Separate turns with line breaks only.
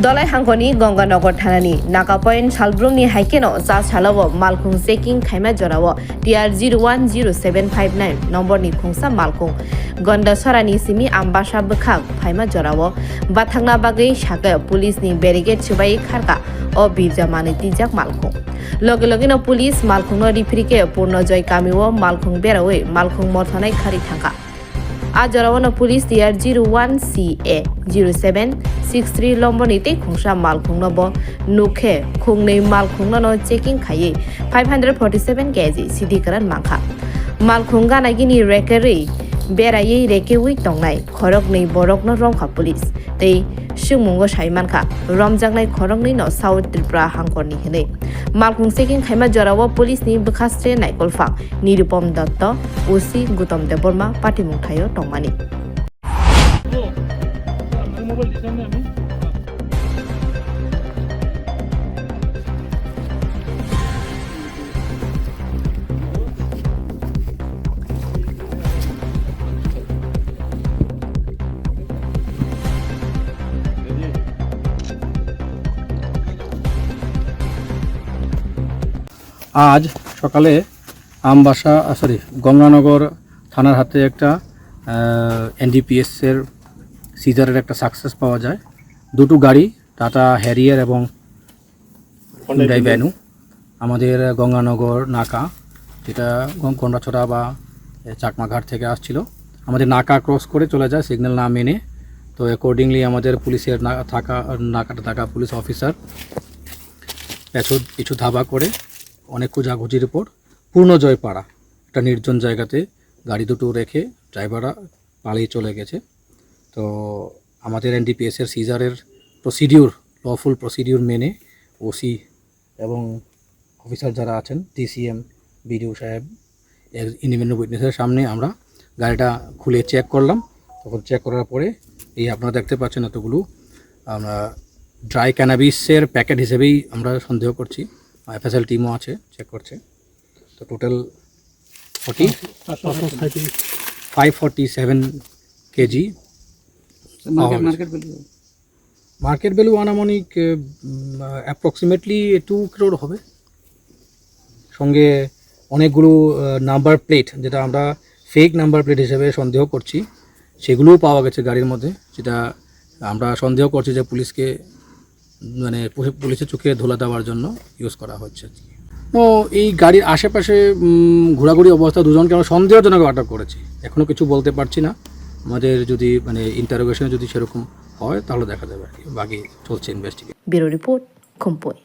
দলাই হাঙ্গনি গঙ্গানগর থানানি নাকা পয়েন্ট সালব্রুংনি হাইকেনো চা সালাও মালখুং checking Khaimah জরাও TR 010759 নম্বরনি খুংসা মালখুং গন্ডাসরানি Simi आम्बासा बखाग Faima जराओ बाथांना बागै सागे पुलिसनि बेरिगेड सुबाई खारका ओ बिरजामानि तिजाक मालखुं लगे लगेनो पुलिस मालखुंनो रिफ्रिके पूर्णजय कामिओ मालखुं बेरावै मालखुं मरथानाय खारि थांका आ जरावनो पुलिस टिआर 01CA 0763 लम्बरनि ते खुंसा मालखुंनो नुखे खुंनै मालखुंनो चेकिं खायै 547 केजि सिदिकरान मांखा मालखुं गानागिनि रेकेरि बेरायै रेकेवै तंनाय खरगनै बरकनो रंखा पुलिस तै सुमुंगो साइमानखा रमजांनाय खरगनै न साउथ त्रिपुरा हांकरनि हनै मालखुं चेकिं खाइमा जराव पुलिसनि बखास्ट्रे नायकलफां निरुपम दत्त ओसि गौतम देबबर्मा पाटिमुंथायो तंमानि
আজ সকালে গঙ্গানগর থানার হাতে একটা এনডিপিএস এর সিজারের একটা সাকসেস পাওয়া যায়। দুটো গাড়ি টাটা হ্যারিয়ার এবং হুন্ডাই ভ্যানু আমাদের গঙ্গানগর নাকা, যেটা গন্ডাছড়া বা চাকমাঘাট থেকে আসছিল, আমাদের নাকা ক্রস করে চলে যায় সিগন্যাল না মেনে। তো অ্যাকর্ডিংলি আমাদের পুলিশের নাকাটা থাকা পুলিশ অফিসার পিছু ধাবা করে অনেক খোঁজাখুঁজির উপর পূর্ণজয় পাড়া একটা নির্জন জায়গাতে গাড়ি দুটো রেখে ড্রাইভাররা পালিয়ে চলে গেছে। তো আমাদের এনডিপিএসের সিজারের লফুল প্রসিডিউর মেনে ওসি এবং অফিসার যারা আছেন ডিসিএম বিডিও সাহেব ইন্ডিপেন্ডেন্ট উইটনেসের সামনে আমরা গাড়িটা খুলে চেক করলাম। তখন চেক করার পরে এই আপনারা দেখতে পাচ্ছেন এতগুলো আমরা ড্রাই ক্যানাবিসের প্যাকেট হিসেবেই আমরা সন্দেহ করছি। এফএসএল টিমও আছে, চেক করছে। তো টোটাল 547 কেজি। মার্কেট ভ্যালু আনুমানিক অ্যাপ্রক্সিমেটলি 2 crore হবে। সঙ্গে অনেকগুলো নাম্বার প্লেট, যেটা আমরা ফেক নাম্বার প্লেট হিসেবে সন্দেহ করছি, সেগুলোও পাওয়া গেছে গাড়ির মধ্যে, যেটা আমরা সন্দেহ করছি যে পুলিশকে পুলিশের চোখে ধোলা দেওয়ার জন্য ইউজ করা হচ্ছে। তো এই গাড়ির আশেপাশে ঘোরাঘুরি অবস্থা দুজনকে আমরা সন্দেহজনক আটক করেছি। এখনও কিছু বলতে পারছি না, আমাদের যদি ইন্টারোগেশনে যদি সেরকম হয় তাহলে দেখা যাবে আর কি। বাকি চলছে ইনভেস্টিগেশন।
Bureau report খুমপুই।